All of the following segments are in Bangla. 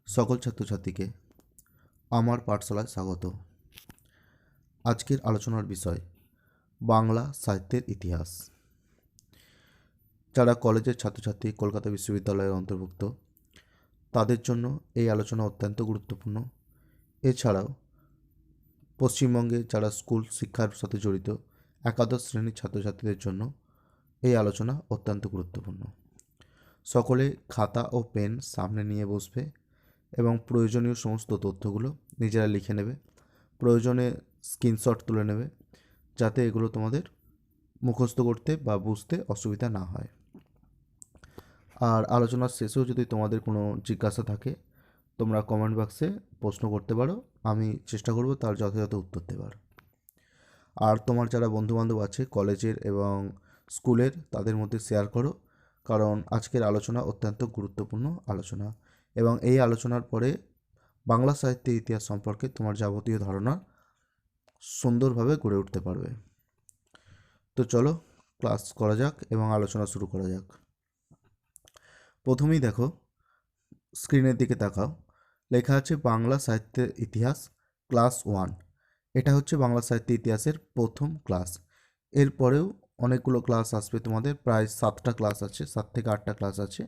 সকল ছাত্রছাত্রীকে আমার পাঠশালায় স্বাগত। আজকের আলোচনার বিষয় বাংলা সাহিত্যের ইতিহাস। যারা কলেজের ছাত্রছাত্রী কলকাতা বিশ্ববিদ্যালয়ের অন্তর্ভুক্ত তাদের জন্য এই আলোচনা অত্যন্ত গুরুত্বপূর্ণ। এছাড়াও পশ্চিমবঙ্গে যারা স্কুল শিক্ষার সাথে জড়িত একাদশ শ্রেণীর ছাত্রছাত্রীদের জন্য এই আলোচনা অত্যন্ত গুরুত্বপূর্ণ। সকলে খাতা ও পেন সামনে নিয়ে বসবে এবং প্রয়োজনীয় সমস্ত তথ্যগুলো নিজেরা লিখে নেবে, প্রয়োজনে স্ক্রিনশট তুলে নেবে, যাতে এগুলো তোমাদের মুখস্থ করতে বা বুঝতে অসুবিধা না হয়। আর আলোচনার শেষেও যদি তোমাদের কোনো জিজ্ঞাসা থাকে তোমরা কমেন্ট বক্সে প্রশ্ন করতে পারো, আমি চেষ্টা করব তার যথাযথ উত্তর দেওয়ার। আর তোমার যারা বন্ধুবান্ধব আছে কলেজের এবং স্কুলের তাদের মধ্যে শেয়ার করো, কারণ আজকের আলোচনা অত্যন্ত গুরুত্বপূর্ণ আলোচনা এবং এই আলোচনার পরে বাংলা সাহিত্যের ইতিহাস সম্পর্কে তোমার যাবতীয় ধারণা সুন্দরভাবে গড়ে উঠতে পারবে। তো চলো ক্লাস করা যাক এবং আলোচনা শুরু করা যাক। প্রথমেই দেখো, স্ক্রিনের দিকে তাকাও, লেখা আছে বাংলা সাহিত্যের ইতিহাস ক্লাস 1। এটা হচ্ছে বাংলা সাহিত্যের ইতিহাসের প্রথম ক্লাস। এরপরেও অনেকগুলো ক্লাস আসবে, তোমাদের প্রায় 7টা ক্লাস আছে, 7 থেকে 8টা ক্লাস আছে।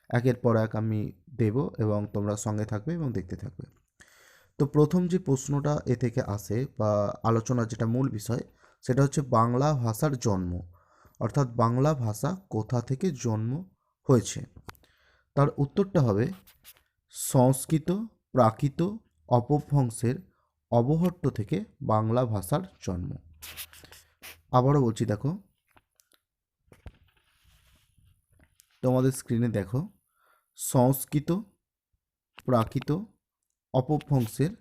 একের পর এক আমি দেব এবং তোমরা সঙ্গে থাকবে এবং দেখতে থাকবে। তো প্রথম যে প্রশ্নটা এ থেকে আসে বা আলোচনার যেটা মূল বিষয় সেটা হচ্ছে বাংলা ভাষার জন্ম, অর্থাৎ বাংলা ভাষা কোথা থেকে জন্ম হয়েছে। তার উত্তরটা হবে সংস্কৃত প্রাকৃত অপভ্রংশের অবহট্ট থেকে বাংলা ভাষার জন্ম। আবারও বলছি, দেখো তোমাদের স্ক্রিনে দেখো, সংস্কৃত প্রাকৃত অপভ্রংশের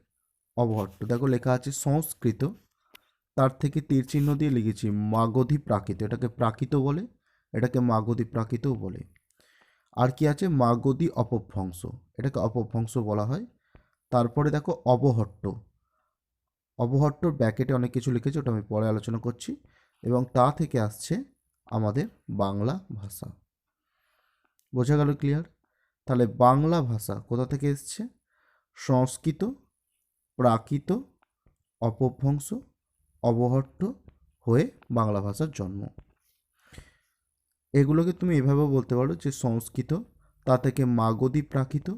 অবহট্ট, দেখো লেখা আছে সংস্কৃত, তার থেকে তীর চিহ্ন দিয়ে লিখেছি মাগধী প্রাকৃত, এটাকে প্রাকৃত বলে, এটাকে মাগধী প্রাকৃতও বলে। আর কি আছে মাগধী অপভ্রংশ, এটাকে অপভ্রংশ বলা হয়। তারপরে দেখো অবহট্ট, অবহট্টর ব্যাকেটে অনেক কিছু লিখেছে, ওটা আমি পরে আলোচনা করছি। এবং তা থেকে আসছে আমাদের বাংলা ভাষা। বোঝা গেল? ক্লিয়ার? তাহলে বাংলা ভাষা কোথা থেকে এসছে? সংস্কৃত প্রাকৃত অপভ্রংশ অবহট্ট হয়ে বাংলা ভাষার জন্ম। এগুলোকে তুমি এভাবেও বলতে পারো যে সংস্কৃত, তা থেকে মাগধী প্রাকৃত,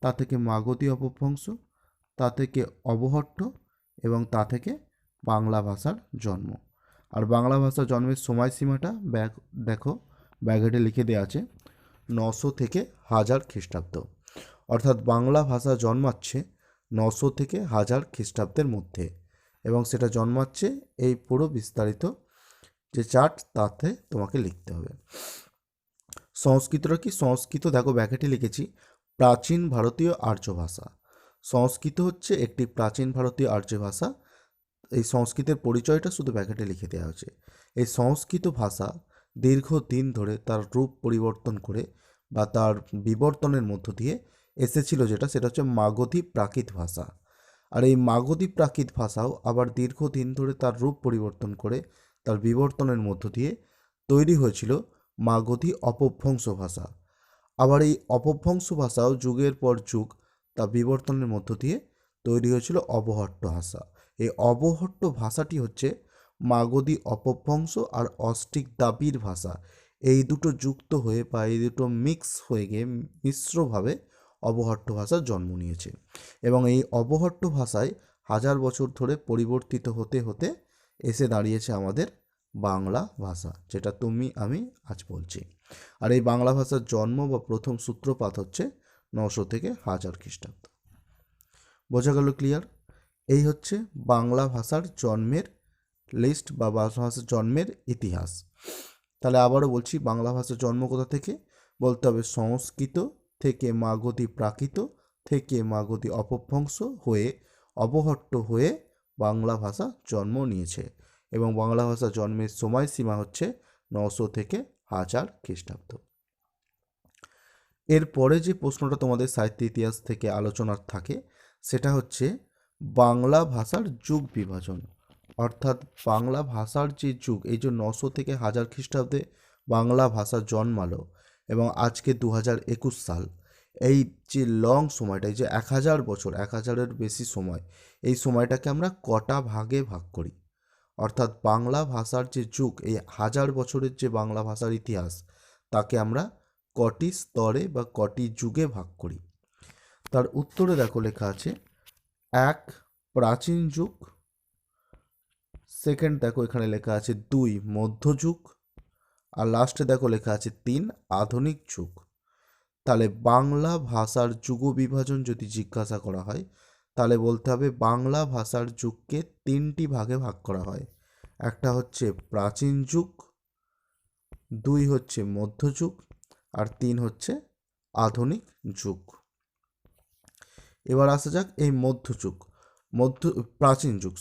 তা থেকে মাগধী অপভ্রংশ, তা থেকে অবহট্ট এবং তা থেকে বাংলা ভাষার জন্ম। আর বাংলা ভাষা জন্মের সময়সীমাটা দেখো ব্যাকেটে লিখে দেওয়া আছে 900 থেকে 1000 খ্রিস্টাব্দ, অর্থাৎ বাংলা ভাষা জন্মাচ্ছে 900 থেকে 1000 খ্রিস্টাব্দের মধ্যে এবং সেটা জন্মাচ্ছে এই পুরো বিস্তারিত যে চার্ট তাতে তোমাকে লিখতে হবে। সংস্কৃতটা কি? সংস্কৃত দেখো ব্যাকেটে লিখেছি প্রাচীন ভারতীয় আর্য ভাষা। সংস্কৃত হচ্ছে একটি প্রাচীন ভারতীয় আর্য ভাষা। এই সংস্কৃতের পরিচয়টা শুধু ব্যাকেটে লিখে দেওয়া হয়েছে। এই সংস্কৃত ভাষা দীর্ঘদিন ধরে তার রূপ পরিবর্তন করে বা তার বিবর্তনের মধ্য দিয়ে এসেছিল, সেটা হচ্ছে মাগধী প্রাকৃত ভাষা। আর এই মাগধী প্রাকৃত ভাষাও আবার দীর্ঘদিন ধরে তার রূপ পরিবর্তন করে তার বিবর্তনের মধ্য দিয়ে তৈরি হয়েছিল মাগধী অপভ্রংশ ভাষা। আবার এই অপভ্রংশ ভাষাও যুগের পর যুগ তা বিবর্তনের মধ্য দিয়ে তৈরি হয়েছিল অবহট্ট ভাষা। এই অবহট্ট ভাষাটি হচ্ছে মাগধী অপভ্রংশ আর অস্ট্রিক দাবির ভাষা, এই দুটো যুক্ত হয়ে বা এই দুটো মিক্স হয়ে গিয়ে মিশ্রভাবে অবহট্ট ভাষার জন্ম নিয়েছে। এবং এই অবহট্ট ভাষায় 1000 বছর ধরে পরিবর্তিত হতে হতে এসে দাঁড়িয়েছে আমাদের বাংলা ভাষা, যেটা তুমি আমি আজ বলছি। আর এই বাংলা ভাষার জন্ম বা প্রথম সূত্রপাত হচ্ছে 900 থেকে 1000 খ্রিস্টাব্দ। বোঝা গেল? ক্লিয়ার? এই হচ্ছে বাংলা ভাষার জন্মের লিস্ট বা বাংলা ভাষার জন্মের ইতিহাস। তাহলে আবারও বলছি, বাংলা ভাষার জন্ম কোথা থেকে? বলতে হবে সংস্কৃত থেকে মাগধী প্রাকৃত থেকে মাগধী অপভ্রংশ হয়ে অবহট্ট হয়ে বাংলা ভাষা জন্ম নিয়েছে এবং বাংলা ভাষা জন্মের সময়সীমা হচ্ছে 900 থেকে 1000 খ্রিস্টাব্দ। এরপরে যে প্রশ্নটা তোমাদের সাহিত্য ইতিহাস থেকে আলোচনার থাকে সেটা হচ্ছে বাংলা ভাষার যুগ বিভাজন, অর্থাৎ বাংলা ভাষার যে যুগ, এই যে 900 থেকে 1000 খ্রিস্টাব্দে বাংলা ভাষা জন্মালো এবং আজকে 2021 সাল, এই যে লং সময়টা, এই যে 1000 বছর, 1000-এর বেশি সময়, এই সময়টাকে আমরা কটা ভাগে ভাগ করি? অর্থাৎ বাংলা ভাষার যে যুগ, এই 1000 বছরের যে বাংলা ভাষার ইতিহাস, তাকে আমরা কটি স্তরে বা কটি যুগে ভাগ করি? তার উত্তরে দেখো লেখা আছে 1 প্রাচীন যুগ, সেকেন্ড দেখো এখানে লেখা আছে 2 মধ্যযুগ, আর লাস্টে দেখো লেখা আছে 3 আধুনিক যুগ। তাহলে বাংলা ভাষার যুগ বিভাজন যদি জিজ্ঞাসা করা হয়, তাহলে বলতে হবে বাংলা ভাষার যুগকে 3টি ভাগে ভাগ করা হয়। একটা হচ্ছে প্রাচীন যুগ, 2 হচ্ছে মধ্যযুগ, আর 3 হচ্ছে আধুনিক যুগ। এবার আসা যাক এই প্রাচীন যুগ,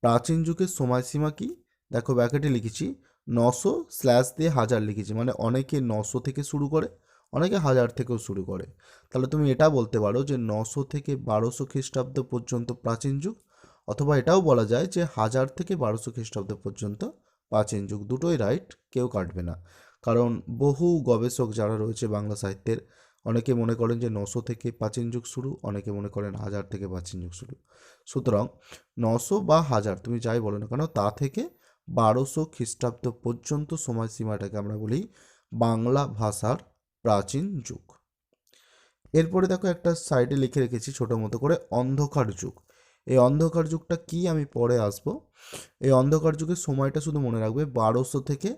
প্রাচীন যুগের সময়সীমা কি? দেখো ব্র্যাকেটে লিখেছি 900 দিয়ে 1000 লিখেছি, মানে অনেকে 900 থেকে শুরু করে, অনেকে 1000 থেকেও শুরু করে। তাহলে তুমি এটা বলতে পারো যে 900 থেকে 1200 খ্রিস্টাব্দ পর্যন্ত প্রাচীন যুগ, অথবা এটাও বলা যায় যে 1000 থেকে 1200 খ্রিস্টাব্দ পর্যন্ত প্রাচীন যুগ। দুটোই রাইট, কেউ কাটবে না। কারণ বহু গবেষক যারা রয়েছে বাংলা সাহিত্যের, অনেকে মনে করেন যে 900 থেকে প্রাচীন যুগ শুরু, অনেকে মনে করেন 1000 থেকে প্রাচীন যুগ শুরু। সুতরাং 900 বা 1000 তুমি যাই বলো না কেন, তা থেকে 1200 খ্রিস্টাব্দ পর্যন্ত সময়সীমাটাকে আমরা বলি বাংলা ভাষার প্রাচীন যুগ। এরপরে দেখো একটা সাইডে লিখে রেখেছি ছোটো মতো করে অন্ধকার যুগ। এই অন্ধকার যুগটা কি আমি পরে আসবো। এই অন্ধকার যুগের সময়টা শুধু মনে রাখবে 1200 থেকে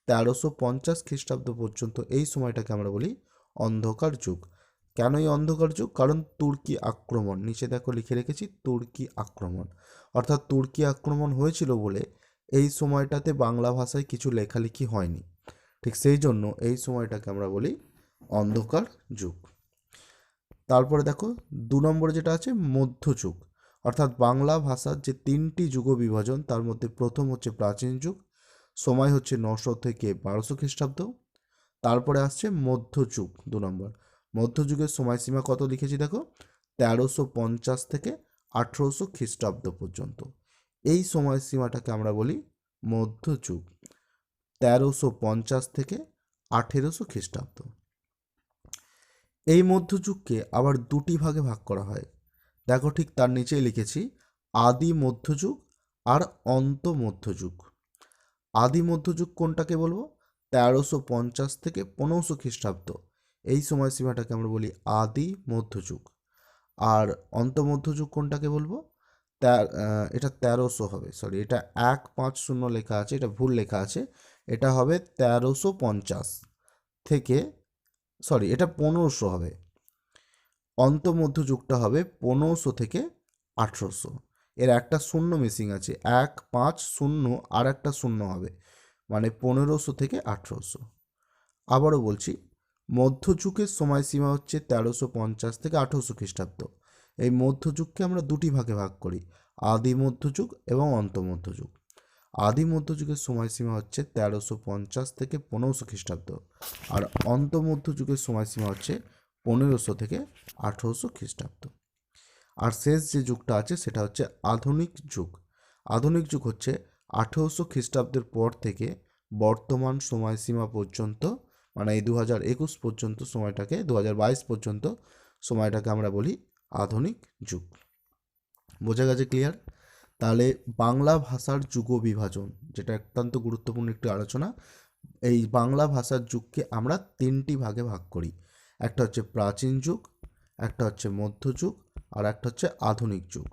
1350 খ্রিস্টাব্দ পর্যন্ত, এই সময়টাকে আমরা বলি অন্ধকার যুগ। কেন এই অন্ধকার যুগ? কারণ তুর্কি আক্রমণ, নিচে দেখো লিখে রেখেছি তুর্কি আক্রমণ, অর্থাৎ তুর্কি আক্রমণ হয়েছিল বলে এই সময়টাতে বাংলা ভাষায় কিছু লেখালেখি হয়নি। ঠিক সেই জন্য এই সময়টাকে আমরা বলি অন্ধকার যুগ। তারপরে দেখো 2 নম্বরে যেটা আছে মধ্যযুগ, অর্থাৎ বাংলা ভাষার যে 3টি যুগ বিভাজন, তার মধ্যে প্রথম হচ্ছে প্রাচীন যুগ, সময় হচ্ছে 900 থেকে 1200 খ্রিস্টাব্দ। তারপরে আসছে মধ্যযুগ 2 নম্বর। মধ্যযুগের সময়সীমা কত লিখেছি দেখো, 1350 থেকে 1800 খ্রিস্টাব্দ পর্যন্ত। এই সময়সীমাটাকে আমরা বলি মধ্যযুগ, 1350 থেকে 1800 খ্রিস্টাব্দ। এই মধ্যযুগকে আবার দুটি ভাগে ভাগ করা হয়। দেখো ঠিক তার নিচেই লিখেছি আদি মধ্যযুগ আর অন্ত মধ্যযুগ। আদি মধ্যযুগ কোনটাকে বলবো? 1350 থেকে 1500 খ্রিস্টাব্দ, এই সময়সীমাটাকে আমরা বলি আদি মধ্যযুগ। আর অন্ত মধ্যযুগ কোনটাকে বলবো? এটা 1300 হবে, সরি এটা 150 লেখা আছে, এটা ভুল লেখা আছে, এটা হবে 1350 থেকে, সরি এটা 1500 হবে। অন্ত মধ্যযুগটা হবে 1500 থেকে 1800। এর একটা শূন্য মিসিং আছে, 150 আর একটা শূন্য হবে, মানে 1500 থেকে 1800। আবারও বলছি, মধ্যযুগের সময়সীমা হচ্ছে 1350 থেকে 1800 খ্রিস্টাব্দ। এই মধ্যযুগকে আমরা দুটি ভাগে ভাগ করি, আদি মধ্যযুগ এবং অন্ত মধ্যযুগ। আদি মধ্যযুগের সময়সীমা হচ্ছে 1350 থেকে 1500 খ্রিস্টাব্দ, আর অন্ত মধ্যযুগের সময়সীমা হচ্ছে 1500 থেকে 1800 খ্রিস্টাব্দ। আর শেষ যে যুগটা আছে সেটা হচ্ছে আধুনিক যুগ। আধুনিক যুগ হচ্ছে 1800 খ্রিস্টাব্দের পর থেকে বর্তমান সময়সীমা পর্যন্ত, মানে এই 2021 পর্যন্ত সময়টাকে, 2022 পর্যন্ত সময়টাকে আমরা বলি আধুনিক যুগ। বোঝা গেছে? ক্লিয়ার? তাহলে বাংলা ভাষার যুগ বিভাজন, যেটা অত্যন্ত গুরুত্বপূর্ণ একটি আলোচনা, এই বাংলা ভাষার যুগকে আমরা 3টি ভাগে ভাগ করি। একটা হচ্ছে প্রাচীন যুগ, একটা হচ্ছে মধ্যযুগ, আর একটা হচ্ছে আধুনিক যুগ।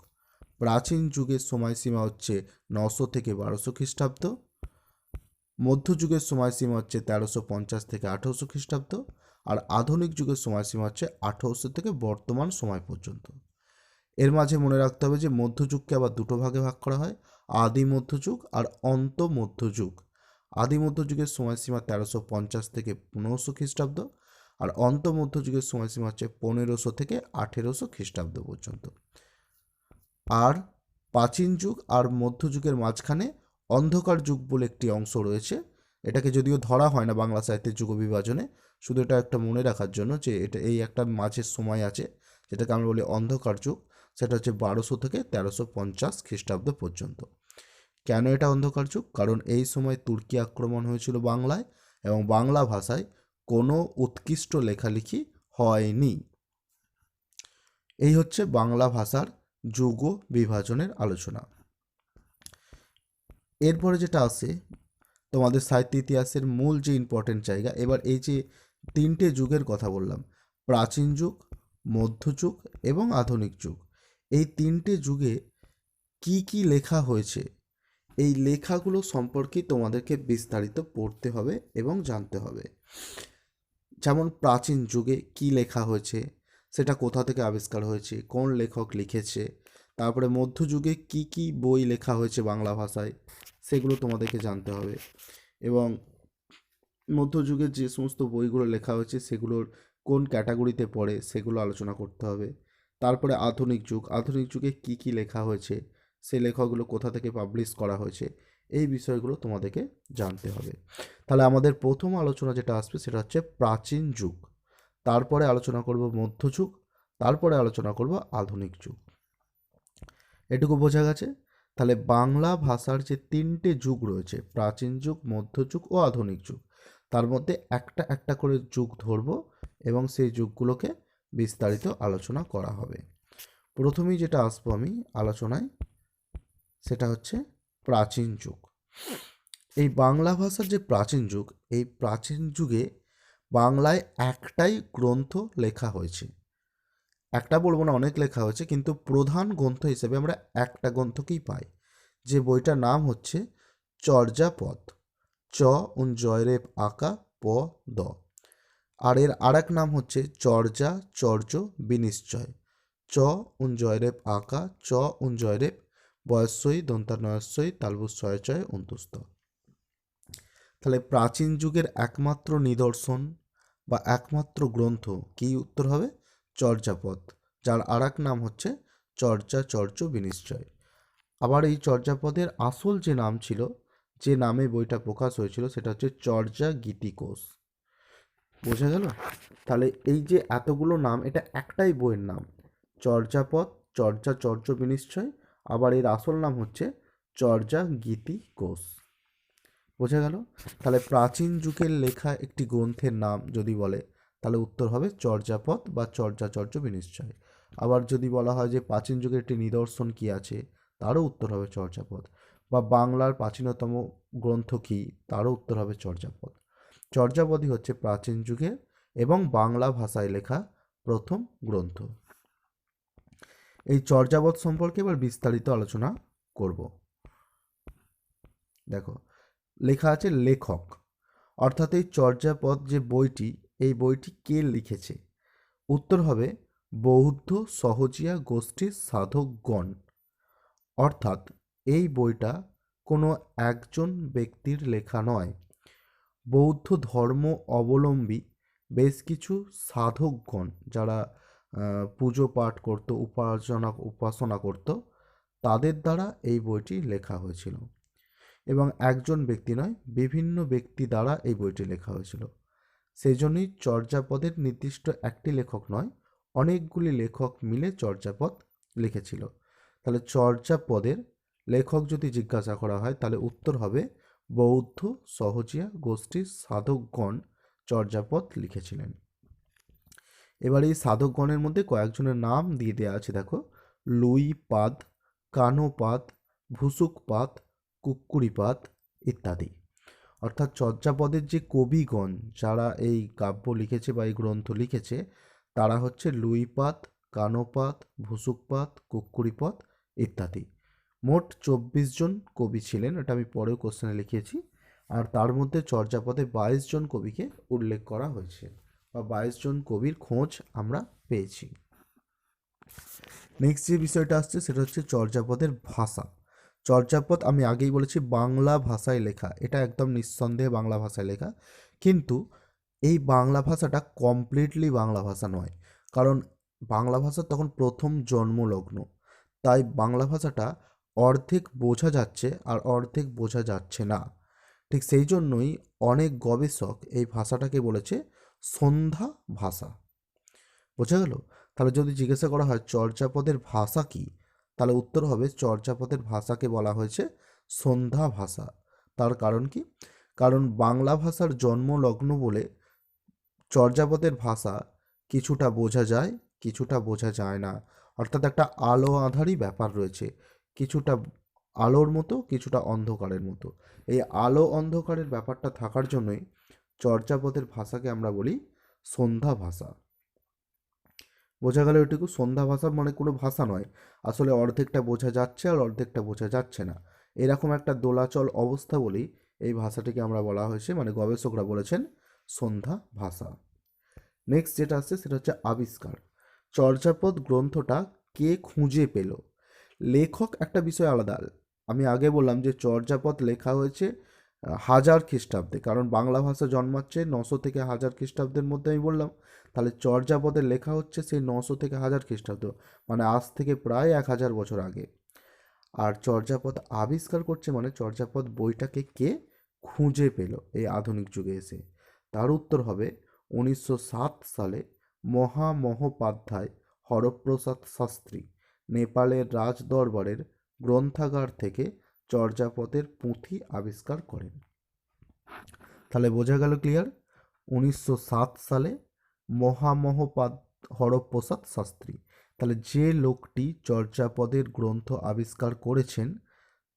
প্রাচীন যুগের সময়সীমা হচ্ছে 900 থেকে 1200 খ্রিস্টাব্দ, মধ্যযুগের সময়সীমা হচ্ছে 1350 থেকে 1800 খ্রিস্টাব্দ, আর আধুনিক যুগের সময়সীমা হচ্ছে 1800 থেকে বর্তমান সময় পর্যন্ত। এর মাঝে মনে রাখতে হবে যে মধ্যযুগকে আবার দুটো ভাগে ভাগ করা হয়, আদি মধ্যযুগ আর অন্ত মধ্যযুগ। আদি মধ্যযুগের সময়সীমা 1350 থেকে 1500 খ্রিস্টাব্দ, আর অন্ত মধ্যযুগের সময়সীমা হচ্ছে 1500 থেকে 1800 খ্রিস্টাব্দ পর্যন্ত। আর প্রাচীন যুগ আর মধ্যযুগের মাঝখানে অন্ধকার যুগ বলে একটি অংশ রয়েছে। এটাকে যদিও ধরা হয় না বাংলা সাহিত্যের যুগ বিভাজনে, শুধু এটা একটা মনে রাখার জন্য যে এটা এই একটা মাঝের সময় আছে, যেটাকে আমরা বলি অন্ধকার যুগ। সেটা হচ্ছে 1200 থেকে 1350 খ্রিস্টাব্দ পর্যন্ত। কেন এটা অন্ধকার যুগ? কারণ এই সময় তুর্কি আক্রমণ হয়েছিল বাংলায়, এবং বাংলা ভাষায় কোনো উৎকৃষ্ট লেখালেখি হয়নি। এই হচ্ছে বাংলা ভাষার যুগ ও বিভাজনের আলোচনা। এরপরে যেটা আসে তোমাদের সাহিত্য ইতিহাসের মূল যে ইম্পর্টেন্ট জায়গা, এবার এই যে তিনটে যুগের কথা বললাম, প্রাচীন যুগ, মধ্যযুগ এবং আধুনিক যুগ, এই তিনটে যুগে কি কি লেখা হয়েছে, এই লেখাগুলো সম্পর্কে তোমাদেরকে বিস্তারিত পড়তে হবে এবং জানতে হবে। যেমন প্রাচীন যুগে কি লেখা হয়েছে, সেটা কোথা থেকে আবিষ্কার হয়েছে, কোন লেখক লিখেছে, তারপরে মধ্যযুগে কি কি বই লেখা হয়েছে বাংলা ভাষায়, সেগুলো তোমাদেরকে জানতে হবে। এবং মধ্যযুগে যে সমস্ত বইগুলো লেখা হয়েছে সেগুলোর কোন ক্যাটাগরিতে পড়ে সেগুলো আলোচনা করতে হবে। তারপরে আধুনিক যুগ, আধুনিক যুগে কি কি লেখা হয়েছে, সেই লেখাগুলো কোথা থেকে পাবলিশ করা হয়েছে, এই বিষয়গুলো তোমাদেরকে জানতে হবে। তাহলে আমাদের প্রথম আলোচনা যেটা আসবে সেটা হচ্ছে প্রাচীন যুগ, তারপরে আলোচনা করব মধ্যযুগ, তারপরে আলোচনা করব আধুনিক যুগ। এটুকু বোঝা গেছে? তাহলে বাংলা ভাষার যে তিনটে যুগ রয়েছে, প্রাচীন যুগ, মধ্যযুগ ও আধুনিক যুগ, তার মধ্যে একটা একটা করে যুগ ধরব এবং সেই যুগগুলোকে বিস্তারিত আলোচনা করা হবে। প্রথমেই যেটা আসবো আমি আলোচনায় সেটা হচ্ছে প্রাচীন যুগ। এই বাংলা ভাষার যে প্রাচীন যুগ, এই প্রাচীন যুগে বাংলায় একটাই গ্রন্থ লেখা হয়েছে। একটা বলবো না, অনেক লেখা হয়েছে, কিন্তু প্রধান গ্রন্থ হিসেবে আমরা একটা গ্রন্থকেই পাই, যে বইটার নাম হচ্ছে চর্যাপদ। চ উন জয়রেপ আকা প দ। আর এর আরেক নাম হচ্ছে চর্যা চর্য বিনিশ্চয়। চ উন জয়রেপ আকা, চ উন জয়রেপ বয়স্বই দন্তানয়স্বই তালবুস ছয় ছয় অন্তুস্ত। তাহলে প্রাচীন যুগের একমাত্র নিদর্শন বা একমাত্র গ্রন্থ কি উত্তর হবে? চর্যাপদ, যার আরেক নাম হচ্ছে চর্যা চর্য বিনিশ্চয়। আবার এই চর্যাপদের আসল যে নাম ছিল, যে নামে বইটা প্রকাশ হয়েছিল, সেটা হচ্ছে চর্যা গীতিকোষ। বোঝা গেল? তাহলে এই যে এতগুলো নাম, এটা একটাই বইয়ের নাম, চর্যাপদ, চর্যা চর্য বিনিশ্চয়, আবার এর আসল নাম হচ্ছে চর্যা গীতিকোষ। বোঝা গেল? তাহলে প্রাচীন যুগের লেখা একটি গ্রন্থের নাম যদি বলে, তাহলে উত্তর হবে চর্যাপদ বা চর্যাচর্য বিনিশ্চয়। আবার যদি বলা হয় যে প্রাচীন যুগের একটি নিদর্শন কি আছে, তারও উত্তর হবে চর্যাপদ। বা বাংলার প্রাচীনতম গ্রন্থ কি, তারও উত্তর হবে চর্যাপদ। চর্যাপদই হচ্ছে প্রাচীন যুগের এবং বাংলা ভাষায় লেখা প্রথম গ্রন্থ। এই চর্যাপদ সম্পর্কে এবার বিস্তারিত আলোচনা করব। দেখো, লেখা আছে লেখক, অর্থাৎ এই চর্যাপদ যে বইটি, এই বইটি কে লিখেছে? উত্তর হবে বৌদ্ধ সহজিয়া গোষ্ঠীর সাধকগণ। অর্থাৎ এই বইটা কোনো একজন ব্যক্তির লেখা নয়, বৌদ্ধ ধর্ম অবলম্বী বেশ কিছু সাধকগণ, যারা পুজো পাঠ করত, উপাসনা করত, তাদের দ্বারা এই বইটি লেখা হয়েছিল। এবং একজন ব্যক্তি নয়, বিভিন্ন ব্যক্তি দ্বারা এই বইটি লেখা হয়েছিল। সেই জন্যই চর্যাপদের নির্দিষ্ট একটি লেখক নয়, অনেকগুলি লেখক মিলে চর্যাপদ লিখেছিল। তাহলে চর্যাপদের লেখক যদি জিজ্ঞাসা করা হয়, তাহলে উত্তর হবে বৌদ্ধ সহজিয়া গোষ্ঠীর সাধকগণ চর্যাপদ লিখেছিলেন। এবার এই সাধকগণের মধ্যে কয়েকজনের নাম দিয়ে দেওয়া আছে, দেখো, লুইপাদ, কানোপাদ, ভুসুকপাদ, কুক্কুরিপাদ ইত্যাদি। অর্থাৎ চর্যাপদের যে কবিগণ যারা এই কাব্য লিখেছে বা এই গ্রন্থ লিখেছে, তারা হচ্ছে লুইপাদ, কানোপাদ, ভুসুকপাদ, কুক্কুরিপাদ ইত্যাদি। মোট 24 জন কবি ছিলেন, এটা আমি পরেও কোশ্চেনে লিখেছি। আর তার মধ্যে চর্যাপদে 22 জন কবিকে উল্লেখ করা হয়েছে, বা 22 জন কবির খোঁজ আমরা পেয়েছি। নেক্সট যে বিষয়টা আসছে সেটা হচ্ছে চর্যাপদের ভাষা। চর্যাপদ আমি আগেই বলেছি বাংলা ভাষায় লেখা, এটা একদম নিঃসন্দেহে বাংলা ভাষায় লেখা, কিন্তু এই বাংলা ভাষাটা কমপ্লিটলি বাংলা ভাষা নয়, কারণ বাংলা ভাষা তখন প্রথম জন্মলগ্ন, তাই বাংলা ভাষাটা অর্ধেক বোঝা যাচ্ছে আর অর্ধেক বোঝা যাচ্ছে না। ঠিক সেই জন্যই অনেক গবেষক এই ভাষাটাকে বলেছে সন্ধ্যা ভাষা। বোঝা গেল? তাহলে যদি জিজ্ঞাসা করা হয় চর্যাপদের ভাষা কি, তাহলে উত্তর হবে চর্যাপদের ভাষাকে বলা হয়েছে সন্ধ্যা ভাষা। তার কারণ কি? কারণ বাংলা ভাষার জন্মলগ্ন বলে চর্যাপদের ভাষা কিছুটা বোঝা যায় কিছুটা বোঝা যায় না, অর্থাৎ একটা আলো আঁধারি ব্যাপার রয়েছে, কিছুটা আলোর মতো কিছুটা অন্ধকারের মতো। এই আলো অন্ধকারের ব্যাপারটা থাকার জন্যই চর্যাপদের ভাষাকে আমরা বলি সন্ধ্যা ভাষা। বোঝা গেল এটুকু? সন্ধ্যা ভাষা মানে কোনো ভাষা নয়, আসলে অর্ধেকটা বোঝা যাচ্ছে আর অর্ধেকটা বোঝা যাচ্ছে না, এরকম একটা দোলাচল অবস্থা বলেই এই ভাষাটিকে আমরা বলা হয়েছে, মানে গবেষকরা বলেছেন সন্ধ্যা ভাষা। নেক্সট যেটা আসছে সেটা হচ্ছে আবিষ্কার। চর্যাপদ গ্রন্থটা কে খুঁজে পেল? লেখক একটা বিষয় আলাদা। আমি আগে বললাম যে চর্যাপদ লেখা হয়েছে 1000 খ্রিস্টাব্দে, কারণ বাংলা ভাষা জন্মাচ্ছে 900 থেকে 1000 খ্রিস্টাব্দের মধ্যে আমি বললাম, তাহলে চর্যাপদের লেখা হচ্ছে সেই 900 থেকে 1000 খ্রিস্টাব্দ, মানে আজ থেকে প্রায় 1000 বছর আগে। আর চর্যাপদ আবিষ্কার করছে মানে চর্যাপদ বইটাকে কে খুঁজে পেল এই আধুনিক যুগে এসে? তার উত্তর হবে 1907 সালে মহামহোপাধ্যায় হরপ্রসাদ শাস্ত্রী নেপালের রাজ দরবারের গ্রন্থাগার থেকে চর্যাপদের পুঁথি আবিষ্কার করেন। তাহলে বোঝা গেল ক্লিয়ার? 1907 সালে হরপ্রসাদ শাস্ত্রী, তাহলে যে লোকটি চর্যাপদের গ্রন্থ আবিষ্কার করেছেন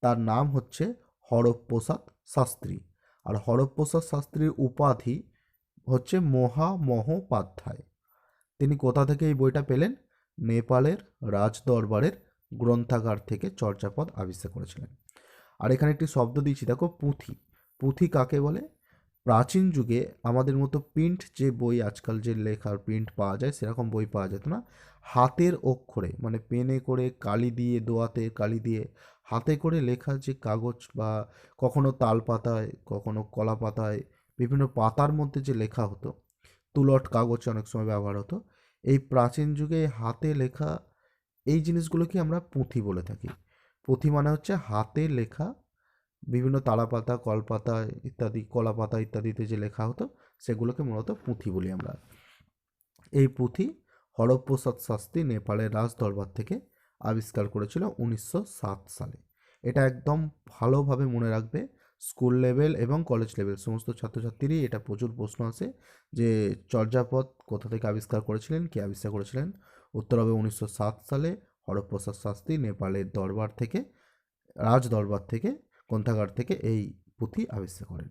তার নাম হচ্ছে হরপ্রসাদ শাস্ত্রী। আর হরপ্রসাদ শাস্ত্রীর উপাধি হচ্ছে মহামহোপাধ্যায়। তিনি কোথা থেকে এই বইটা পেলেন? নেপালের রাজদরবারের গ্রন্থাগার থেকে চর্যাপদ আবিষ্কার করেছিলেন। আর এখানে একটি শব্দ দিয়েছি দেখো, পুঁথি। পুঁথি কাকে বলে? প্রাচীন যুগে আমাদের মতো প্রিন্ট যে বই, আজকাল যে লেখার প্রিন্ট পাওয়া যায় সেরকম বই পাওয়া যেত না। হাতের অক্ষরে, মানে পেনে করে কালি দিয়ে, দোয়াতে কালি দিয়ে হাতে করে লেখা যে কাগজ, বা কখনো তাল পাতায় কখনো কলা পাতায় বিভিন্ন পাতার মধ্যে যে লেখা হতো, তুলট কাগজ অনেক সময় ব্যবহার হতো, এই প্রাচীন যুগে হাতে লেখা এই জিনিসগুলোকে আমরা পুঁথি বলে থাকি। পুঁথি মানে হচ্ছে হাতে লেখা বিভিন্ন তালাপাতা, কলপাতা ইত্যাদি, কলা পাতা ইত্যাদিতে যে লেখা হতো সেগুলোকে মূলত পুঁথি বলি আমরা। এই পুঁথি হরপ্রসাদ শাস্ত্রী নেপালের রাজ দরবার থেকে আবিষ্কার করেছিল 1907 সালে। এটা একদম ভালোভাবে মনে রাখবে, স্কুল লেভেল এবং কলেজ লেভেল সমস্ত ছাত্রছাত্রীরই এটা প্রচুর প্রশ্ন আসে যে চর্যাপদ কোথা থেকে আবিষ্কার করেছিলেন, কে আবিষ্কার করেছিলেন? উত্তর হবে 1907 সালে হরপ্রসাদ শাস্ত্রী নেপালের দরবার থেকে, রাজ দরবার থেকে, গ্রন্থাগার থেকে এই পুঁথি আবিষ্কার করেন।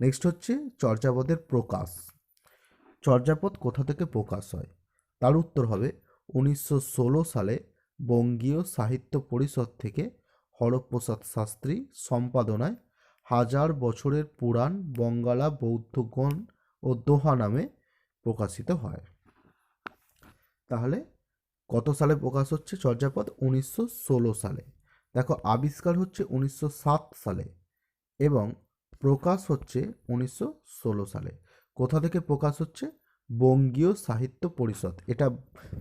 নেক্সট হচ্ছে চর্যাপদের প্রকাশ। চর্যাপদ কোথা থেকে প্রকাশ হয়? তার উত্তর হবে 1916 সালে বঙ্গীয় সাহিত্য পরিষদ থেকে হরপ্রসাদ শাস্ত্রী সম্পাদনায় 1000 বছরের পুরাণ বঙ্গালা বৌদ্ধগণ ও দোহা নামে প্রকাশিত হয়। তাহলে কত সালে প্রকাশ হচ্ছে চর্যাপদ? 1916 সালে। দেখো, আবিষ্কার হচ্ছে 1907 সালে এবং প্রকাশ হচ্ছে 1916 সালে। কোথা থেকে প্রকাশ হচ্ছে? বঙ্গীয় সাহিত্য পরিষদ, এটা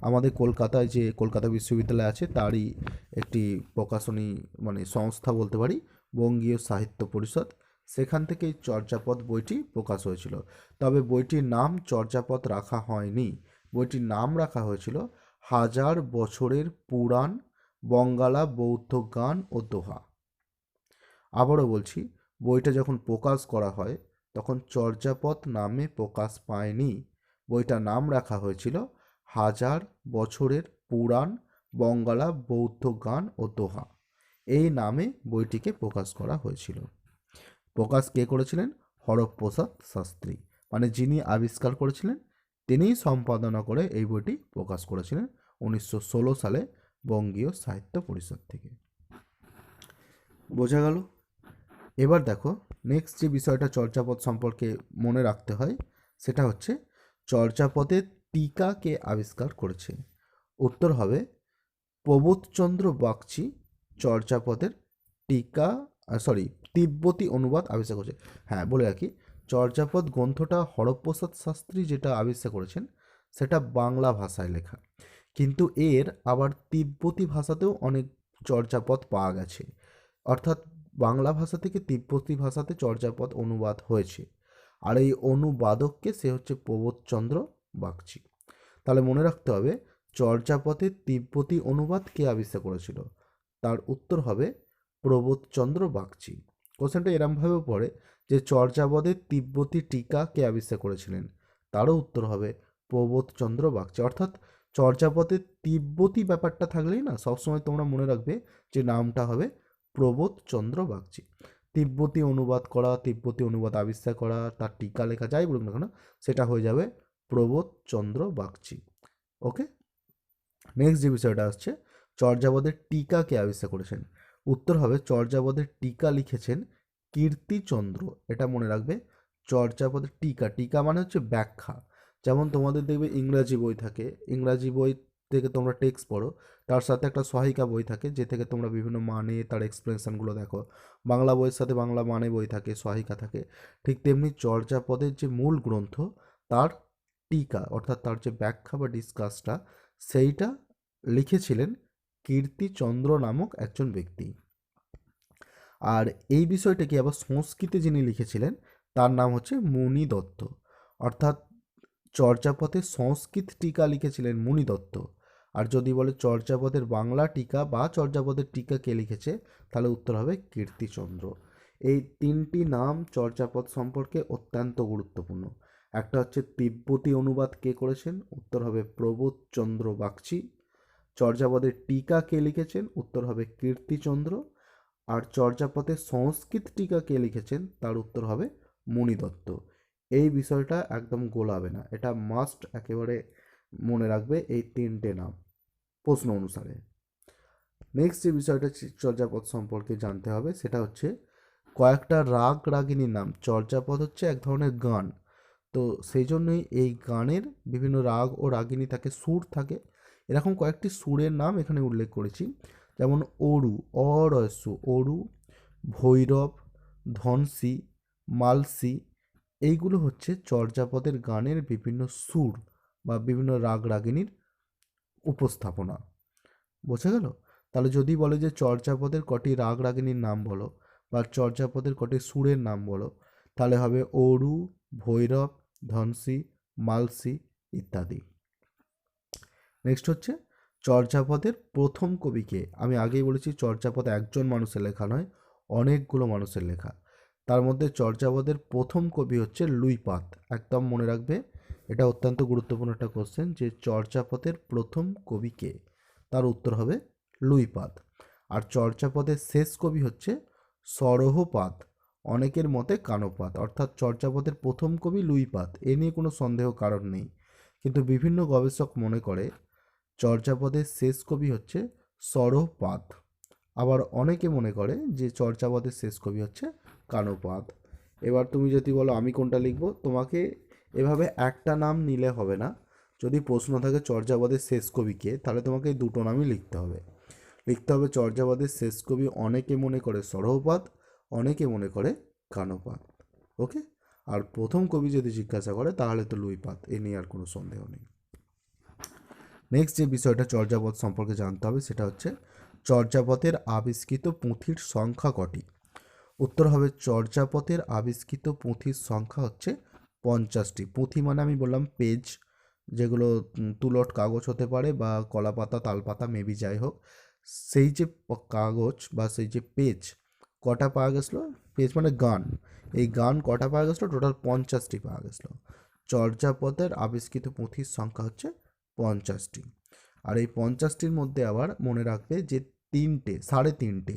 আমাদের কলকাতায় যে কলকাতা বিশ্ববিদ্যালয় আছে তারই একটি প্রকাশনী, মানে সংস্থা বলতে পারি, বঙ্গীয় সাহিত্য পরিষদ। সেখান থেকে এই চর্যাপদ বইটি প্রকাশ হয়েছিল। তবে বইটির নাম চর্যাপদ রাখা হয়নি, বইটির নাম রাখা হয়েছিল 1000 বছরের পুরাণ বঙ্গালা বৌদ্ধ গান ও দোহা। আবারও বলছি, বইটা যখন প্রকাশ করা হয় তখন চর্যাপদ নামে প্রকাশ পায়নি, বইটার নাম রাখা হয়েছিল 1000 বছরের পুরাণ বঙ্গালা বৌদ্ধ গান ও দোহা, এই নামে বইটিকে প্রকাশ করা হয়েছিল। প্রকাশ কে করেছিলেন? হরপ্রসাদ শাস্ত্রী, মানে যিনি আবিষ্কার করেছিলেন তিনিই সম্পাদনা করে এই বইটি প্রকাশ করেছিলেন 1916 সালে বঙ্গীয় সাহিত্য পরিষদ থেকে। বোঝা গেল? এবার দেখো, নেক্সট যে বিষয়টা চর্যাপদ সম্পর্কে মনে রাখতে হয় সেটা হচ্ছে চর্যাপদের টিকা কে আবিষ্কার করেছে? উত্তর হবে প্রবোধচন্দ্র বাগচি চর্যাপদের টিকা, তিব্বতী অনুবাদ আবিষ্কার করেছে। হ্যাঁ, বলে রাখি, চর্যাপদ গ্রন্থটা হরপ্রসাদ শাস্ত্রী যেটা আবিষ্কার করেছেন সেটা বাংলা ভাষায় লেখা, কিন্তু এর আবার তিব্বতী ভাষাতেও অনেক চর্যাপদ পাওয়া গেছে, অর্থাৎ বাংলা ভাষা থেকে তিব্বতী ভাষাতে চর্যাপদ অনুবাদ হয়েছে। আর এই অনুবাদককে সে হচ্ছে প্রবোধচন্দ্র বাগচি। তাহলে মনে রাখতে হবে চর্যাপদের তিব্বতী অনুবাদ কে আবিষ্কার করেছিল? তার উত্তর হবে প্রবোধচন্দ্র বাগচি। কোশ্চেনটা এরমভাবেও পড়ে যে চর্যাপদের তিব্বতী টিকা কে আবিষ্কার করেছিলেন? তারও উত্তর হবে প্রবোধচন্দ্র বাগচি। অর্থাৎ চর্যাপদে তিব্বতী ব্যাপারটা থাকলেই না সবসময় তোমরা মনে রাখবে যে নামটা হবে প্রবোধচন্দ্র বাগচি। তিব্বতী অনুবাদ করা, তিব্বতী অনুবাদ আবিষ্কার করা, তার টিকা লেখা যাই বলুক না কেন সেটা হয়ে যাবে প্রবোধচন্দ্র বাগচি। ওকে, নেক্সট যে বিষয়টা আসছে, চর্যাপদের টিকা কে আবিষ্কার করেছেন? উত্তর হবে চর্যাপদের টিকা লিখেছেন কীর্তিচন্দ্র। এটা মনে রাখবে, চর্যাপদের টিকা, টিকা মানে হচ্ছে ব্যাখ্যা। যেমন তোমাদের দেখবে ইংরাজি বই থাকে, ইংরাজি বই থেকে তোমরা টেক্সট পড়ো, তার সাথে একটা সহায়িকা বই থাকে যে থেকে তোমরা বিভিন্ন মানে তার এক্সপ্লেনেশনগুলো দেখো। বাংলা বইয়ের সাথে বাংলা মানে বই থাকে, সহায়িকা থাকে। ঠিক তেমনি চর্যাপদের যে মূল গ্রন্থ তার টিকা অর্থাৎ তার যে ব্যাখ্যা বা ডিসকাসটা সেইটা লিখেছিলেন কীর্তিচন্দ্র নামক একজন ব্যক্তি। আর এই বিষয়টাকে আবার সংস্কৃতে যিনি লিখেছিলেন তার নাম হচ্ছে মুনি দত্ত। অর্থাৎ চর্যাপদের সংস্কৃত টিকা লিখেছিলেন মুনি দত্ত। আর যদি বলে চর্যাপদের বাংলা টিকা বা চর্যাপদের টিকা কে লিখেছে, তাহলে উত্তর হবে কীর্তিচন্দ্র। এই তিনটি নাম চর্যাপদ সম্পর্কে অত্যন্ত গুরুত্বপূর্ণ। একটা হচ্ছে তিব্বতী অনুবাদ কে করেছেন, উত্তর হবে প্রবোধচন্দ্র বাগচি। চর্যাপদের টিকা কে লিখেছেন, উত্তর হবে কীর্তিচন্দ্র। আর চর্যাপদের সংস্কৃত টিকা কে লিখেছেন, তার উত্তর হবে মুনি দত্ত। এই বিষয়টা একদম গোলাবে না, এটা মাস্ট একেবারে মনে রাখবে এই তিনটে নাম প্রশ্ন অনুসারে। নেক্সট যে বিষয়টা চর্যাপদ সম্পর্কে জানতে হবে সেটা হচ্ছে কয়েকটা রাগ রাগিনীর নাম। চর্যাপদ হচ্ছে এক ধরনের গান, তো সেই জন্যই এই গানের বিভিন্ন রাগ ও রাগিনী থাকে, সুর থাকে। এরকম কয়েকটি সুরের নাম এখানে উল্লেখ করেছি, যেমন অরু, অরস্য, অরু, ভৈরব, ধনসি, মালসি। এইগুলো হচ্ছে চর্যাপদের গানের বিভিন্ন সুর বা বিভিন্ন রাগ রাগিনীর উপস্থাপনা। বোঝা গেল? তাহলে যদি বলে যে চর্যাপদের কটি রাগ রাগিনীর নাম বলো বা চর্যাপদের কটি সুরের নাম বলো, তাহলে হবে অরু, ভৈরব, ধনসি, মালসি ইত্যাদি। নেক্সট হচ্ছে চর্যাপদের প্রথম কবিকে। আমি আগেই বলেছি চর্যাপদ একজন মানুষের লেখা নয়, অনেকগুলো মানুষের লেখা। তার মধ্যে চর্যাপদের প্রথম কবি হচ্ছে লুইপাত। একদম মনে রাখবে, এটা অত্যন্ত গুরুত্বপূর্ণ একটা কোশ্চেন যে চর্যাপদের প্রথম কবিকে, তার উত্তর হবে লুইপাত। আর চর্যাপদের শেষ কবি হচ্ছে সরহপাত, অনেকের মতে কানপাত। অর্থাৎ চর্যাপদের প্রথম কবি লুইপাত, এ নিয়ে কোনো সন্দেহ কারণ নেই। কিন্তু বিভিন্ন গবেষক মনে করে চর্যাপদের শেষ কবি হচ্ছে সরহপাত। আবার অনেকে মনে করে যে চর্যাপদের শেষ কবি হচ্ছে কানপাত। এবার তুমি যদি বলো আমি কোনটা লিখব, তোমাকে এভাবে একটা নাম নিলে হবে না। যদি প্রশ্ন থাকে চর্যাপদের শেষ কবিকে, তাহলে তোমাকে এই দুটো নামই লিখতে হবে। লিখতে হবে চর্যাপদের শেষ কবি অনেকে মনে করে সরহপাত, অনেকে মনে করে কানপাত। ওকে, আর প্রথম কবি যদি জিজ্ঞাসা করে তাহলে তো লুইপাত, এ নিয়ে আর কোনো সন্দেহ নেই। নেক্সট যে বিষয়টা চর্যাপদ সম্পর্কে জানতে হবে সেটা হচ্ছে চর্যাপদের আবিষ্কৃত পুঁথির সংখ্যা কটি? উত্তর হবে চর্যাপদের আবিষ্কৃত পুঁথির সংখ্যা হচ্ছে 50টি। পুঁথি মানে আমি বললাম পেজ, যেগুলো তুলট কাগজ হতে পারে বা কলাপাতা, তালপাতা, মেবি যাই হোক। সেই যে কাগজ বা সেই যে পেজ কটা পাওয়া গেছিলো, পেজ মানে গান, এই গান কটা পাওয়া গেছিলো, টোটাল 50টি পাওয়া গেছিলো। চর্যাপদের আবিষ্কৃত পুঁথির সংখ্যা হচ্ছে 50টি। আর এই 50টির মধ্যে আবার মনে রাখবে যে 3.5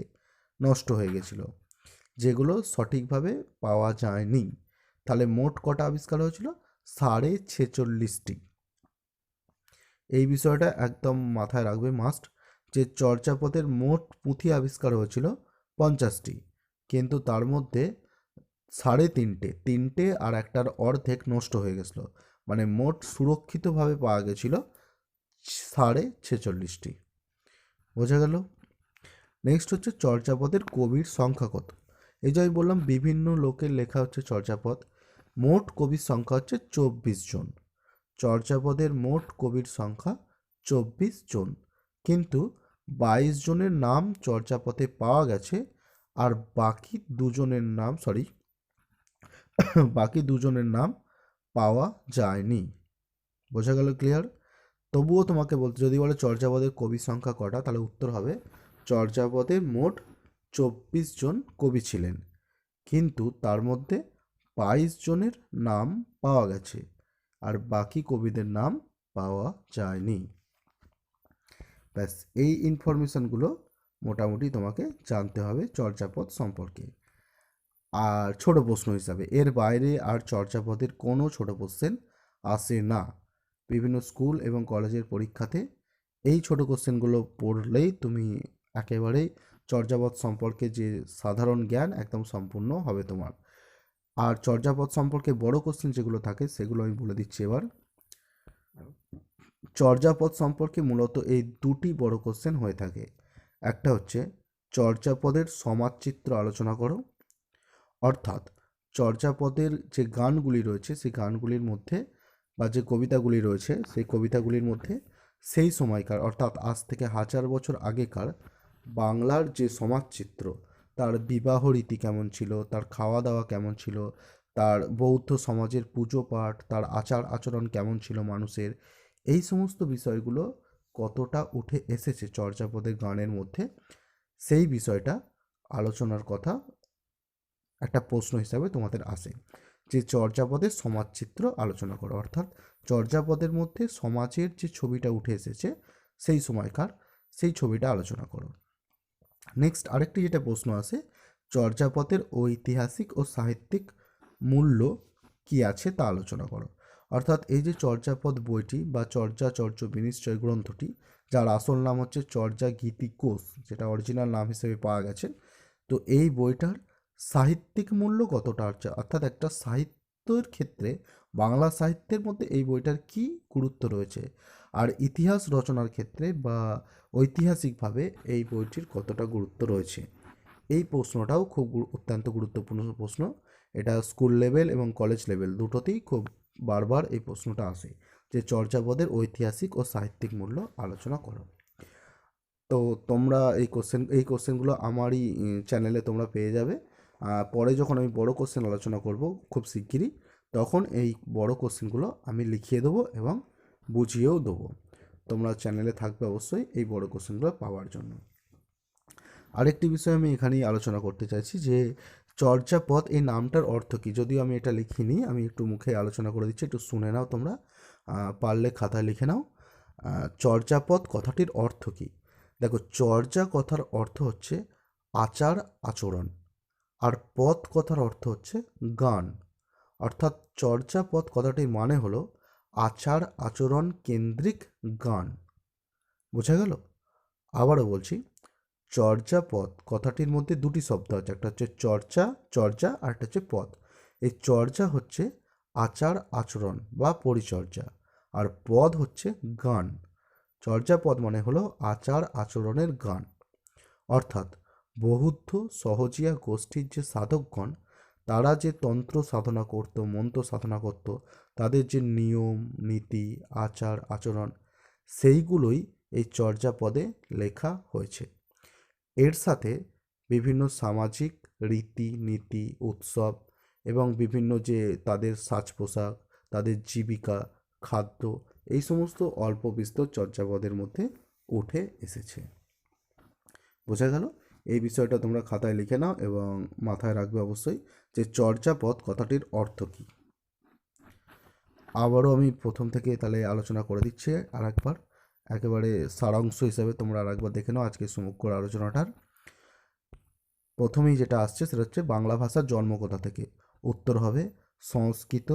নষ্ট হয়ে গেছিলো, যেগুলো সঠিকভাবে পাওয়া যায়নি। তাহলে মোট কটা আবিষ্কার হয়েছিল? 46.5টি। এই বিষয়টা একদম মাথায় রাখবে মাস্ট, যে চর্যাপদের মোট পুঁথি আবিষ্কার হয়েছিল 50টি, কিন্তু তার মধ্যে 3.5 আর একটার অর্ধেক নষ্ট হয়ে গেছিলো, মানে মোট সুরক্ষিতভাবে পাওয়া গেছিল 46.5টি। বোঝা গেল? নেক্সট হচ্ছে চর্যাপদের কবির সংখ্যা কত? এই যে আমি বললাম বিভিন্ন লোকের লেখা হচ্ছে চর্যাপদ, মোট কবির সংখ্যা হচ্ছে 24 জন। চর্যাপদের মোট কবির সংখ্যা 24 জন, কিন্তু 22 জনের নাম চর্যাপদে পাওয়া গেছে আর বাকি দুজনের নাম পাওয়া যায়নি। বোঝা গেল? ক্লিয়ার? তবুও তোমাকে বলতে, যদি বলে চর্যাপদের কবি সংখ্যা কটা, তাহলে উত্তর হবে চর্যাপদে মোট 24 জন কবি ছিলেন, কিন্তু তার মধ্যে 22 জনের নাম পাওয়া গেছে আর বাকি কবিদের নাম পাওয়া যায়নি। ব্যাস এই ইনফরমেশানগুলো মোটামুটি তোমাকে জানতে হবে চর্যাপদ সম্পর্কে। আর ছোট প্রশ্ন হিসাবে এর বাইরে আর চর্যাপদের কোনো ছোট কোশ্চেন আসে না। বিভিন্ন স্কুল এবং কলেজের পরীক্ষাতে এই ছোট কোশ্চেনগুলো পড়লেই তুমি একেবারেই চর্যাপদ সম্পর্কে যে সাধারণ জ্ঞান একদম সম্পূর্ণ হবে তোমার। আর চর্যাপদ সম্পর্কে বড় কোশ্চেন যেগুলো থাকে সেগুলো আমি বলে দিচ্ছি এবার। চর্যাপদ সম্পর্কে মূলত এই দুটি বড় কোশ্চেন হয়ে থাকে। একটা হচ্ছে চর্যাপদের সমাজচিত্র আলোচনা করো, অর্থাৎ চর্যাপদের যে গানগুলি রয়েছে সেই গানগুলির মধ্যে বা যে কবিতাগুলি রয়েছে সেই কবিতাগুলির মধ্যে সেই সময়কার অর্থাৎ আজ থেকে 1000 বছর আগেকার বাংলার যে সমাজচিত্র, তার বিবাহ রীতি কেমন ছিল, তার খাওয়া দাওয়া কেমন ছিল, তার বৌদ্ধ সমাজের পুজো পাঠ, তার আচার আচরণ কেমন ছিল মানুষের, এই সমস্ত বিষয়গুলো কতটা উঠে এসেছে চর্যাপদের গানের মধ্যে, সেই বিষয়টা আলোচনার কথা একটা প্রশ্ন হিসাবে তোমাদের আসে যে চর্যাপদের সমাজচিত্র আলোচনা করো, অর্থাৎ চর্যাপদের মধ্যে সমাজের যে ছবিটা উঠে এসেছে সেই সময়কার সেই ছবিটা আলোচনা করো। নেক্সট আরেকটি যেটা প্রশ্ন আসে, চর্যাপদের ঐতিহাসিক ও সাহিত্যিক মূল্য কি আছে তা আলোচনা করো। অর্থাৎ এই যে চর্যাপদ বইটি বা চর্য বিনিশ্চয় গ্রন্থটি, যার আসল নাম হচ্ছে চর্যা গীতিকোষ, যেটা অরিজিনাল নাম হিসেবে পাওয়া গেছে, তো এই বইটার সাহিত্যিক মূল্য কতটা আছে, অর্থাৎ একটা সাহিত্যের ক্ষেত্রে বাংলা সাহিত্যের মধ্যে এই বইটার কি গুরুত্ব রয়েছে, আর ইতিহাস রচনার ক্ষেত্রে বা ঐতিহাসিকভাবে এই বইটির কতটা গুরুত্ব রয়েছে। এই প্রশ্নটাও খুব অত্যন্ত গুরুত্বপূর্ণ প্রশ্ন। এটা স্কুল লেভেল এবং কলেজ লেভেল দুটোতেই খুব বারবার এই প্রশ্নটা আসে যে চর্যাপদের ঐতিহাসিক ও সাহিত্যিক মূল্য আলোচনা করো। তো তোমরা এই কোশ্চেনগুলো আমারই চ্যানেলে তোমরা পেয়ে যাবে। পরে যখন আমি বড় কোশ্চেন আলোচনা করব খুব শিগগিরই, তখন এই বড় কোশ্চেনগুলো আমি লিখিয়ে দেবো এবং বুঝিয়েও দেবো। তোমরা চ্যানেলে থাকবে অবশ্যই এই বড় কোশ্চেনগুলো পাওয়ার জন্য। আরেকটি বিষয় আমি এখানেই আলোচনা করতে চাইছি যে চর্যাপদ এই নামটার অর্থ কী। যদিও আমি এটা লিখিনি, আমি একটু মুখে আলোচনা করে দিচ্ছি, একটু শুনে নাও তোমরা, পারলে খাতায় লিখে নাও। চর্যাপদ কথাটির অর্থ কী? দেখো, চর্যা কথার অর্থ হচ্ছে আচার আচরণ, আর পদ কথার অর্থ হচ্ছে গান। অর্থাৎ চর্যাপদ কথাটির মানে হলো আচার আচরণ কেন্দ্রিক গান। বোঝা গেল? আবারও বলছি, চর্যাপদ কথাটির মধ্যে দুটি শব্দ আছে, একটা হচ্ছে চর্যা আর একটা হচ্ছে পদ। এই চর্যা হচ্ছে আচার আচরণ বা পরিচর্যা, আর পদ হচ্ছে গান। চর্যাপদ মানে হলো আচার আচরণের গান। অর্থাৎ বৌদ্ধ সহজিয়া গোষ্ঠীর যে সাধকগণ, তারা যে তন্ত্র সাধনা করত, মন্ত্র সাধনা করত, তাদের যে নিয়ম নীতি আচার আচরণ, সেইগুলোই এই চর্যাপদে লেখা হয়েছে। এর সাথে বিভিন্ন সামাজিক রীতি নীতি উৎসব এবং বিভিন্ন যে তাদের সাজ পোশাক, তাদের জীবিকা, খাদ্য, এই সমস্ত অল্প বিস্তর চর্যাপদের মধ্যে উঠে এসেছে। বোঝা গেল? এই বিষয়টা তোমরা খাতায় লিখে নাও এবং মাথায় রাখবে অবশ্যই যে চর্যাপদ কথাটির অর্থ কী। আবারও আমি প্রথম থেকে তাহলে আলোচনা করে দিচ্ছি আরেকবার, একেবারে সারাংশ হিসাবে তোমরা আরেকবার দেখে নাও আজকে সমগ্র আলোচনাটার। প্রথমেই যেটা আসছে সেটা হচ্ছে বাংলা ভাষার জন্ম কোথা থেকে। উত্তর হবে সংস্কৃত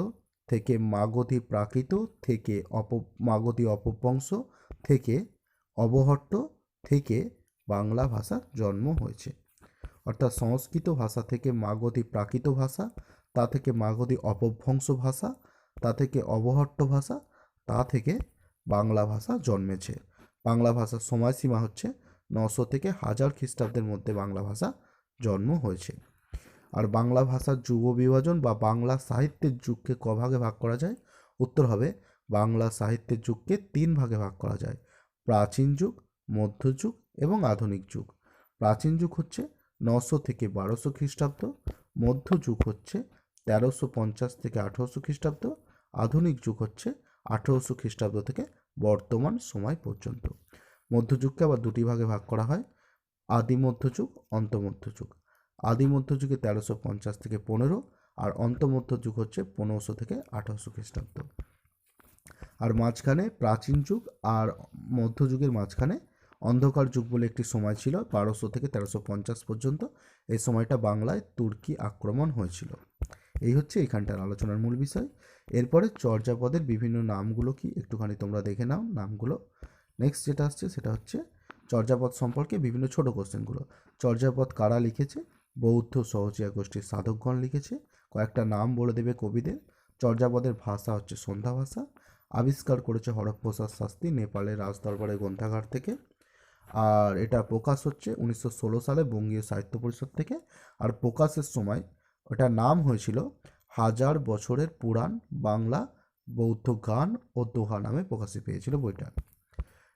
থেকে মাগধী প্রাকৃত থেকে মাগধী অপভ্রংশ থেকে অবহট্ট থেকে বাংলা ভাষা জন্ম হয়েছে। অর্থাৎ সংস্কৃত ভাষা থেকে মাগধী প্রাকৃত ভাষা, তা থেকে মাগধী অপভ্রংশ ভাষা, তা থেকে অবহট্ট ভাষা, তা থেকে বাংলা ভাষা জন্মেছে। বাংলা ভাষার সময়সীমা হচ্ছে 900 থেকে 1000 খ্রিস্টাব্দের মধ্যে বাংলা ভাষা জন্ম হয়েছে। আর বাংলা ভাষার যুগ বিভাজন বা বাংলা সাহিত্যের যুগকে ক ভাগে ভাগ করা যায়? উত্তর হবে বাংলা সাহিত্যের যুগকে 3 ভাগে ভাগ করা যায়: প্রাচীন যুগ, মধ্যযুগ এবং আধুনিক যুগ। প্রাচীন যুগ হচ্ছে 900 থেকে 1200 খ্রিস্টাব্দ, মধ্যযুগ হচ্ছে 1350 থেকে 1800 খ্রিস্টাব্দ, আধুনিক যুগ হচ্ছে 1800 খ্রিস্টাব্দ থেকে বর্তমান সময় পর্যন্ত। মধ্যযুগকে আবার দুটি ভাগে ভাগ করা হয়: আদি মধ্যযুগ, অন্ত মধ্যযুগ। আদি মধ্যযুগে 1350 থেকে 15, আর অন্ত মধ্যযুগ হচ্ছে 1500 থেকে 1800 খ্রিস্টাব্দ। আর মাঝখানে প্রাচীন যুগ আর মধ্যযুগের মাঝখানে অন্ধকার যুগ বলে একটি সময় ছিল 1200 থেকে 1350 পর্যন্ত। এই সময়টা বাংলায় তুর্কি আক্রমণ হয়েছিল। এই হচ্ছে এখানটার আলোচনার মূল বিষয়। এরপরে চর্যাপদের বিভিন্ন নামগুলো কি একটুখানি তোমরা দেখে নাও নামগুলো। নেক্সট যেটা আসছে সেটা হচ্ছে চর্যাপদ সম্পর্কে বিভিন্ন ছোট কোশ্চেনগুলো। চর্যাপদ কারা লিখেছে? বৌদ্ধ সহজিয়া গোষ্ঠীর সাধকগণ লিখেছে। কয়েকটা নাম বলে দেবে কবিদের। চর্যাপদের ভাষা হচ্ছে সন্ধ্যা ভাষা। আবিষ্কার করেছে হরপ্রসাদ শাস্ত্রী নেপালের রাজদরবারের গ্রন্থাগার থেকে। আর এটা প্রকাশ হচ্ছে 1916 সালে বঙ্গীয় সাহিত্য পরিষদ থেকে। আর প্রকাশের সময় ওটার নাম হয়েছিল হাজার বছরের পুরাণ বাংলা বৌদ্ধ গান ও দোহা নামে প্রকাশে পেয়েছিল বইটা।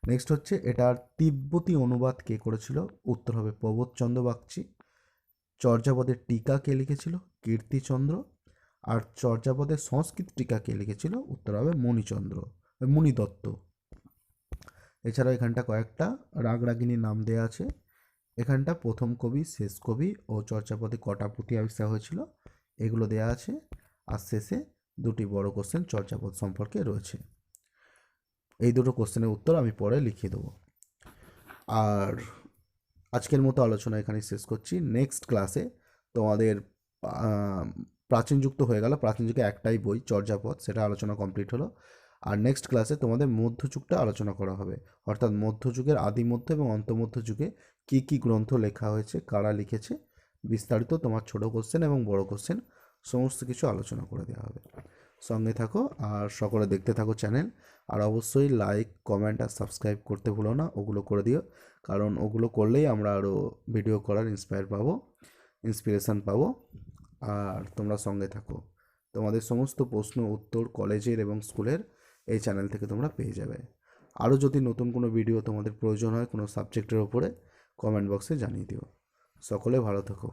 নেক্সট হচ্ছে এটার তিব্বতী অনুবাদ কে করেছিল? উত্তর হবে প্রবোধচন্দ্র বাগচি। চর্যাপদের টিকা কে লিখেছিল? কীর্তিচন্দ্র। আর চর্যাপদের সংস্কৃত টিকা কে লিখেছিল? উত্তর হবে মণিদত্ত। এছাড়াও এখানটা কয়েকটা রাগরাগিনীর নাম দেওয়া আছে। এখানটা প্রথম কবি, শেষ কবি ও চর্যাপদে কটা পুঁথি আবিষ্কার হয়েছিল এগুলো দেওয়া আছে। আর শেষে দুটি বড় কোশ্চেন চর্যাপদ সম্পর্কে রয়েছে। এই দুটো কোশ্চেনের উত্তর আমি পরে লিখিয়ে দেবো। আর আজকের মতো আলোচনা এখানে শেষ করছি। নেক্সট ক্লাসে তোমাদের প্রাচীন যুগ তো হয়ে গেল, প্রাচীন যুগে একটাই বই চর্যাপদ, সেটা আলোচনা কমপ্লিট হলো। আর নেক্সট ক্লাসে তোমাদের মধ্যযুগটা আলোচনা করা হবে, অর্থাৎ মধ্যযুগের আদিমধ্য এবং অন্তমধ্য যুগে কী কী গ্রন্থ লেখা হয়েছে, কারা লিখেছে, বিস্তারিত তোমার ছোট কোশ্চেন এবং বড় কোশ্চেন সমস্ত কিছু আলোচনা করে দেওয়া হবে। সঙ্গে থাকো আর সকলে দেখতে থাকো চ্যানেল। আর অবশ্যই লাইক, কমেন্ট আর সাবস্ক্রাইব করতে ভুলো না, ওগুলো করে দিও, কারণ ওগুলো করলেই আমরা আরও ভিডিও করার ইন্সপিরেশান পাবো। আর তোমরা সঙ্গে থাকো, তোমাদের সমস্ত প্রশ্ন উত্তর কলেজের এবং স্কুলের এই চ্যানেল থেকে তোমরা পেয়ে যাবে। আরও যদি নতুন কোনো ভিডিও তোমাদের প্রয়োজন হয় কোনো সাবজেক্টের ওপরে, কমেন্ট বক্সে জানিয়ে দিও। সকলে ভালো থাকো।